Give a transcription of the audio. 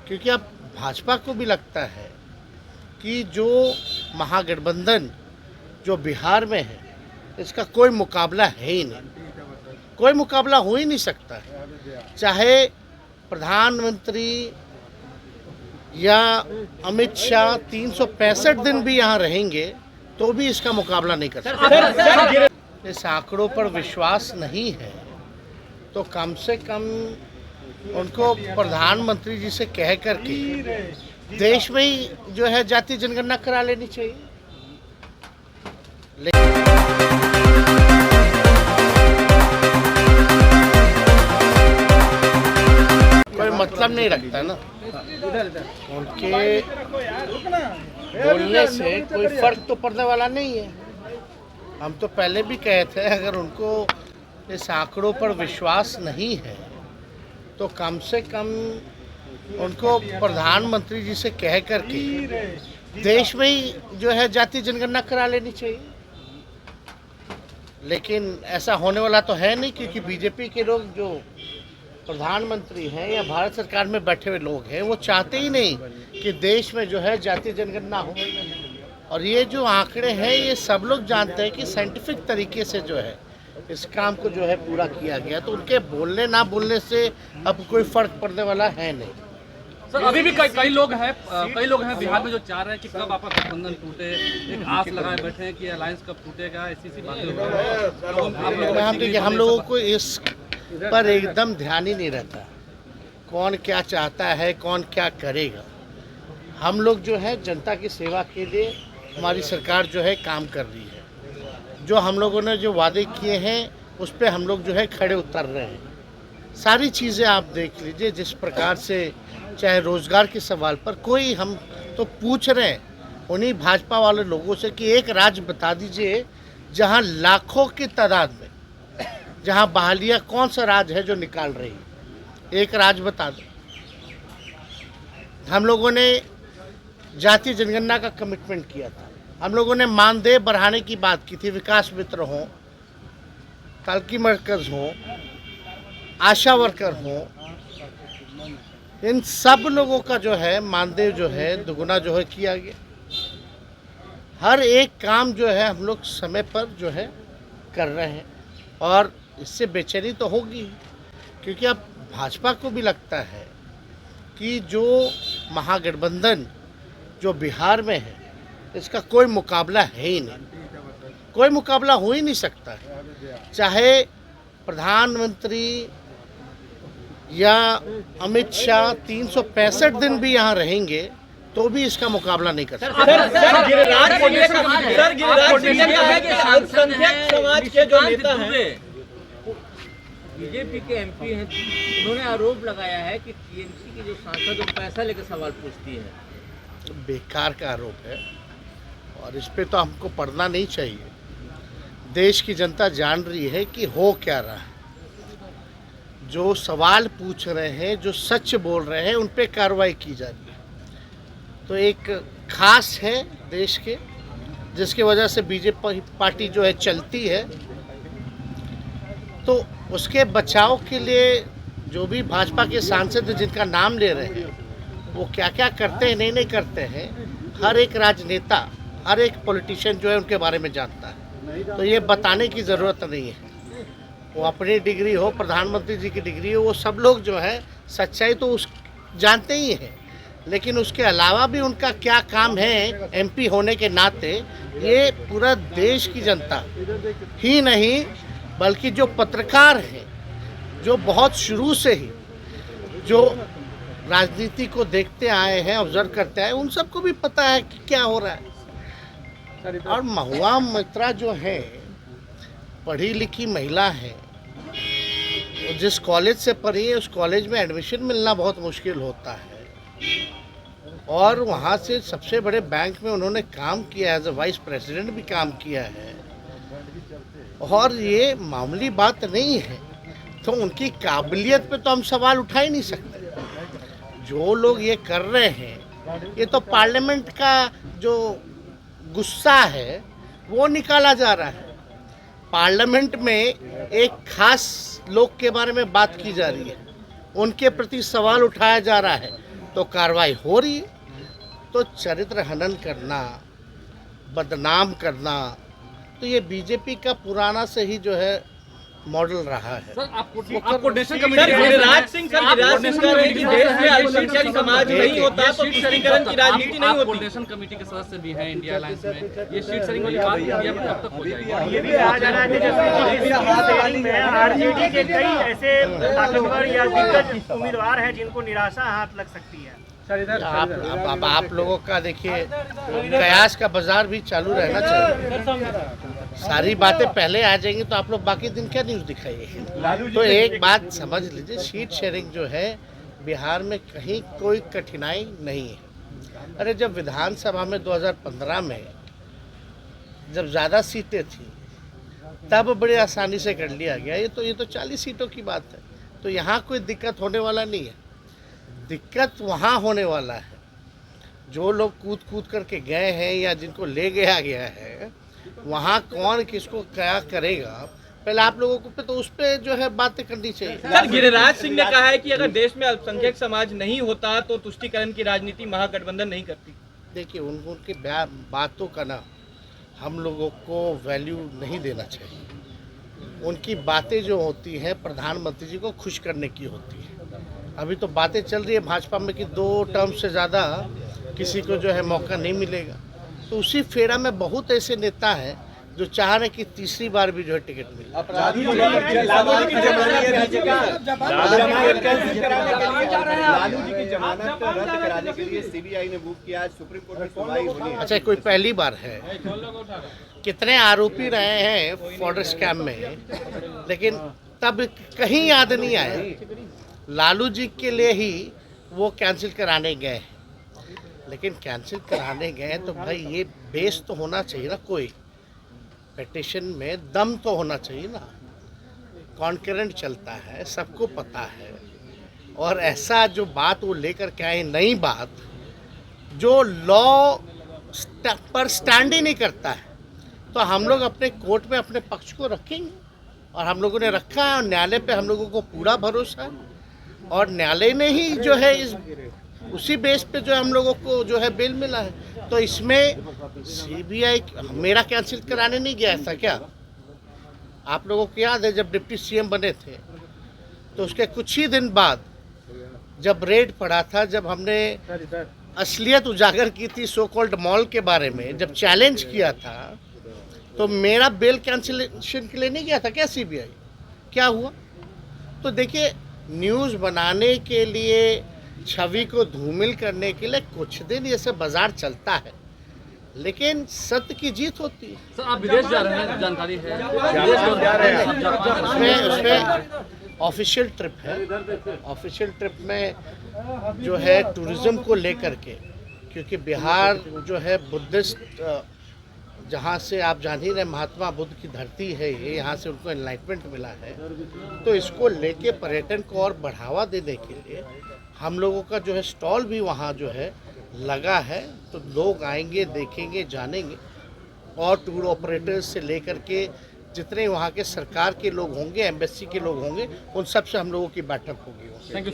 क्योंकि अब भाजपा को भी लगता है कि जो महागठबंधन जो बिहार में है इसका कोई मुकाबला है ही नहीं, कोई मुकाबला हो ही नहीं सकता है। चाहे प्रधानमंत्री या अमित शाह 365 दिन भी यहाँ रहेंगे तो भी इसका मुकाबला नहीं कर सकते। इस आंकड़ों पर विश्वास नहीं है तो कम से कम उनको प्रधानमंत्री जी से कह करके देश में ही जो है जाति जनगणना करा लेनी चाहिए। कोई मतलब नहीं रखता ना, उनके बोलने से कोई फर्क तो पड़ने वाला नहीं है। हम तो पहले भी कहे थे अगर उनको इस आंकड़ों पर विश्वास नहीं है तो कम से कम उनको प्रधानमंत्री जी से कह करके देश में ही जो है जाति जनगणना करा लेनी चाहिए। लेकिन ऐसा होने वाला तो है नहीं, क्योंकि बीजेपी के लोग जो प्रधानमंत्री हैं या भारत सरकार में बैठे हुए लोग हैं वो चाहते ही नहीं कि देश में जो है जाति जनगणना हो। और ये जो आंकड़े हैं ये सब लोग जानते हैं कि साइंटिफिक तरीके से जो है इस काम को जो है पूरा किया गया, तो उनके बोलने ना बोलने से अब कोई फर्क पड़ने वाला है नहीं। सर अभी भी कई लोग हैं बिहार में जो चाह रहे हैं कि कब आपका गठबंधन टूटे, एक आस लगाए बैठे हैं कि अलायंस कब टूटेगा, ऐसी बातें। हम लोगों को इस पर एकदम ध्यान ही नहीं रहता कौन क्या चाहता है, कौन क्या करेगा। हम लोग जो है जनता की सेवा के लिए हमारी सरकार जो है काम कर रही है। जो हम लोगों ने जो वादे किए हैं उस पर हम लोग जो है खड़े उतर रहे हैं। सारी चीज़ें आप देख लीजिए, जिस प्रकार से चाहे रोज़गार के सवाल पर कोई हम तो पूछ रहे हैं उन्हीं भाजपा वाले लोगों से कि एक राज्य बता दीजिए जहां लाखों की तादाद में जहां बहालियाँ कौन सा राज्य है जो निकाल रही है, एक राज्य बता दो। हम लोगों ने जाति जनगणना का कमिटमेंट किया था, हम लोगों ने मानदेय बढ़ाने की बात की थी, विकास मित्र हों, तालकी मरकज़ हों, आशा वर्कर हों, इन सब लोगों का जो है मानदेय जो है दुगुना जो है किया गया। हर एक काम जो है हम लोग समय पर जो है कर रहे हैं और इससे बेचैनी तो होगी, क्योंकि अब भाजपा को भी लगता है कि जो महागठबंधन जो बिहार में है इसका कोई मुकाबला है ही नहीं, कोई मुकाबला हो ही नहीं सकता है। चाहे प्रधानमंत्री या अमित शाह 365 दिन भी यहाँ रहेंगे तो भी इसका मुकाबला नहीं कर सकते। समाज के जो नेता हैं, बीजेपी के एमपी हैं, उन्होंने आरोप लगाया है कि टीएमसी की जो सांसद वो पैसा लेकर सवाल पूछती है। बेकार का आरोप है और इस पे तो हमको पढ़ना नहीं चाहिए। देश की जनता जान रही है कि हो क्या रहा है। जो सवाल पूछ रहे हैं, जो सच बोल रहे हैं, उन पे कार्रवाई की जा रही है। तो एक खास है देश के, जिसकी वजह से बीजेपी पार्टी जो है चलती है, तो उसके बचाव के लिए जो भी भाजपा के सांसद जिनका नाम ले रहे हैं वो क्या क्या करते हैं नहीं करते हैं, हर एक राजनेता, हर एक पॉलिटिशियन जो है उनके बारे में जानता है। तो ये बताने की ज़रूरत नहीं है। वो अपनी डिग्री हो, प्रधानमंत्री जी की डिग्री हो, वो सब लोग जो है सच्चाई तो उस जानते ही हैं, लेकिन उसके अलावा भी उनका क्या काम है एमपी होने के नाते, ये पूरा देश की जनता ही नहीं बल्कि जो पत्रकार हैं, जो बहुत शुरू से ही जो राजनीति को देखते आए हैं, ऑब्जर्व करते आए, उन सबको भी पता है कि क्या हो रहा है। और महुआ मित्रा जो है पढ़ी लिखी महिला है, जिस कॉलेज से पढ़ी है उस कॉलेज में एडमिशन मिलना बहुत मुश्किल होता है, और वहाँ से सबसे बड़े बैंक में उन्होंने काम किया है, एज ए वाइस प्रेसिडेंट भी काम किया है, और ये मामूली बात नहीं है। तो उनकी काबिलियत पे तो हम सवाल उठा ही नहीं सकते। जो लोग ये कर रहे हैं ये तो पार्लियामेंट का जो गुस्सा है वो निकाला जा रहा है। पार्लियामेंट में एक खास लोग के बारे में बात की जा रही है, उनके प्रति सवाल उठाया जा रहा है, तो कार्रवाई हो रही है। तो चरित्र हनन करना, बदनाम करना, तो ये बीजेपी का पुराना से ही जो है मॉडल रहा है। सर आप coordination committee sir, Giriraj Singh कह रहे हैं कि देश में अल्पसंख्यक समाज नहीं होता तो तुष्टीकरण की राजनीति नहीं होती। कोऑर्डिनेशन कमेटी के सदस्य भी हैं इंडिया अलायंस में, ये सीट शेयरिंग वाली बात इंडिया में कब तक हो जाएगी? ये भी कहा जा रहा है कि जैसे आरजेडी के कई ऐसे ताकतवर या दिग्गज उम्मीदवार हैं जिनको निराशा हाथ लग सकती है। अब आप लोगों का देखिए कयास का बाजार भी चालू रहना चाहिए। सारी बातें पहले आ जाएंगी तो आप लोग बाकी दिन क्या न्यूज़ दिखाइए। तो एक बात समझ लीजिए, सीट शेयरिंग जो है बिहार में कहीं कोई कठिनाई नहीं है। अरे जब विधानसभा में 2015 में जब ज़्यादा सीटें थी तब बड़ी आसानी से कर लिया गया। ये तो 40 सीटों की बात है, तो यहाँ कोई दिक्कत होने वाला नहीं है। दिक्कत वहाँ होने वाला है जो लोग कूद कूद करके गए हैं या जिनको ले गया गया है, वहाँ कौन किसको क्या करेगा, पहले आप लोगों को पे तो उस पर जो है बातें करनी चाहिए। सर, गिरिराज सिंह ने कहा है कि अगर देश में अल्पसंख्यक समाज नहीं होता तो तुष्टीकरण की राजनीति महागठबंधन नहीं करती। देखिए उनकी बातों का ना हम लोगों को वैल्यू नहीं देना चाहिए। उनकी बातें जो होती हैं प्रधानमंत्री जी को खुश करने की होती है। अभी तो बातें चल रही है भाजपा में कि 2 टर्म से ज़्यादा किसी को जो है मौका नहीं मिलेगा। तो उसी फेरा में बहुत ऐसे नेता हैं जो चाह रहे कि तीसरी बार भी जो है टिकट मिले। लालू जी की जमानत रद्द कराने के लिए सीबीआई ने मूव किया। सुप्रीम कोर्ट में सुनवाई होनी है। अच्छा, कोई पहली बार है? कितने आरोपी रहे हैं फॉर्डर स्कैम में, लेकिन तब कहीं याद नहीं आया। लालू जी के लिए ही वो कैंसिल कराने गए, लेकिन कैंसिल कराने गए तो भाई ये बेस तो होना चाहिए ना, कोई पिटीशन में दम तो होना चाहिए ना। कॉन्करेंट चलता है, सबको पता है। और ऐसा जो बात वो लेकर के आए, नई बात जो लॉ पर स्टैंड ही नहीं करता है, तो हम लोग अपने कोर्ट में अपने पक्ष को रखेंगे और हम लोगों ने रखा है। और न्यायालय पे हम लोगों को पूरा भरोसा है और न्यायालय ने ही जो है उसी बेस पे जो हम लोगों को जो है बेल मिला है। तो इसमें सीबीआई मेरा कैंसिल कराने नहीं गया था क्या? आप लोगों को याद है जब डिप्टी सीएम बने थे तो उसके कुछ ही दिन बाद जब रेड पड़ा था, जब हमने असलियत उजागर की थी सो कॉल्ड मॉल के बारे में, जब चैलेंज किया था, तो मेरा बेल कैंसिलेशन के लिए नहीं गया था क्या सीबीआई? क्या हुआ? तो देखिए, न्यूज़ बनाने के लिए, छवि को धूमिल करने के लिए कुछ दिन ये सब बाजार चलता है, लेकिन सत्य की जीत होती है। सर आप विदेश जा रहे हैं, जानकारी है? उसमें ऑफिशियल ट्रिप है। ऑफिशियल ट्रिप में जो है टूरिज्म को लेकर के, क्योंकि बिहार जो है बुद्धिस्ट, जहाँ से आप जान ही रहे महात्मा बुद्ध की धरती है ये, यहाँ से उनको एनलाइटमेंट मिला है। तो इसको लेके पर्यटन को और बढ़ावा देने के लिए हम लोगों का जो है स्टॉल भी वहाँ जो है लगा है। तो लोग आएंगे, देखेंगे, जानेंगे। और टूर ऑपरेटर्स से लेकर के जितने वहाँ के सरकार के लोग होंगे, एम्बेसी के लोग होंगे, उन सब से हम लोगों की बैठक होगी। Thank you.